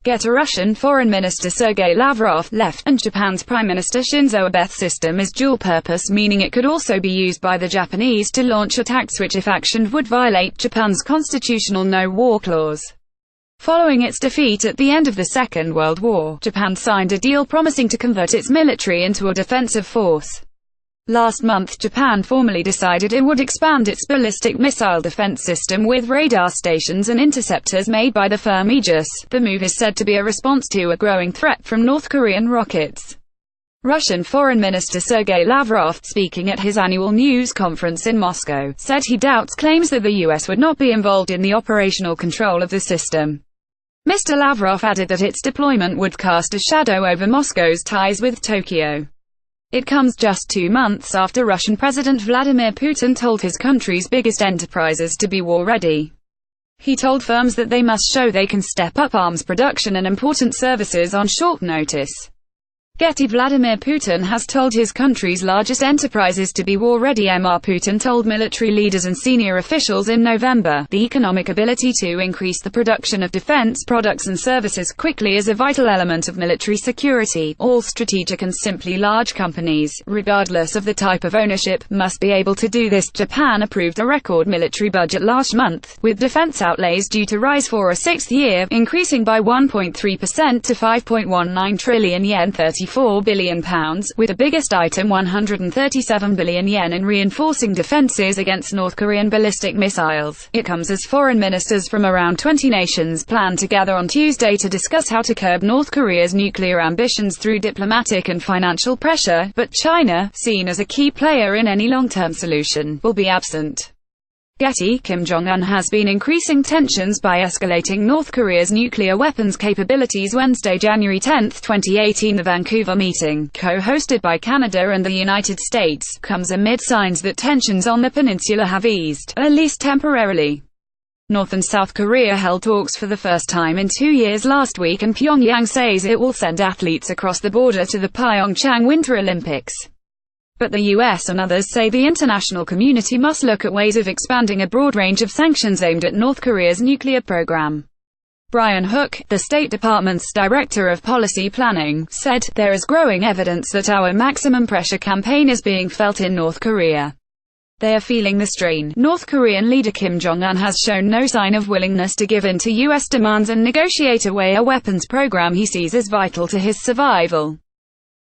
Russian Foreign Minister Sergei Lavrov left, and Japan's Prime Minister Shinzo AbeThe system is dual-purpose, meaning it could also be used by the Japanese to launch attacks which, if actioned, would violate Japan's constitutional no-war clause. Following its defeat at the end of the Second World War, Japan signed a deal promising to convert its military into a defensive force. Last month, Japan formally decided it would expand its ballistic missile defense system with radar stations and interceptors made by the firm Aegis. The move is said to be a response to a growing threat from North Korean rockets. Russian Foreign Minister Sergei Lavrov, speaking at his annual news conference in Moscow, said he doubts claims that the US would not be involved in the operational control of the system. Mr. Lavrov added that its deployment would cast a shadow over Moscow's ties with Tokyo. It comes just 2 months after Russian President Vladimir Putin told his country's biggest enterprises to be war-ready. He told firms that they must show they can step up arms production and important services on short notice. GETTYVladimir Putin has told his country's largest enterprises to be war-readyMr. Putin told military leaders and senior officials in November, the economic ability to increase the production of defense products and services quickly is a vital element of military security. All strategic and simply large companies, regardless of the type of ownership, must be able to do this. Japan approved a record military budget last month, with defense outlays due to rise for a 6th year, increasing by 1.3% to 5.19 trillion yen, £34 billion, with the biggest item £137 billion in reinforcing defenses against North Korean ballistic missiles. It comes as foreign ministers from around 20 nations plan to gather on Tuesday to discuss how to curb North Korea's nuclear ambitions through diplomatic and financial pressure, but China, seen as a key player in any long-term solution, will be absent. Getty, Kim Jong-un has been increasing tensions by escalating North Korea's nuclear weapons capabilities. Wednesday, January 10, 2018. The Vancouver meeting, co-hosted by Canada and the United States, comes amid signs that tensions on the peninsula have eased, at least temporarily. North and South Korea held talks for the first time in 2 years last week, and Pyongyang says it will send athletes across the border to the Pyeongchang Winter Olympics. But the US and others say the international community must look at ways of expanding a broad range of sanctions aimed at North Korea's nuclear program. Brian Hook, the State Department's Director of Policy Planning, said, "There is growing evidence that our maximum pressure campaign is being felt in North Korea. They are feeling the strain." North Korean leader Kim Jong-un has shown no sign of willingness to give in to US demands and negotiate away a weapons program he sees as vital to his survival.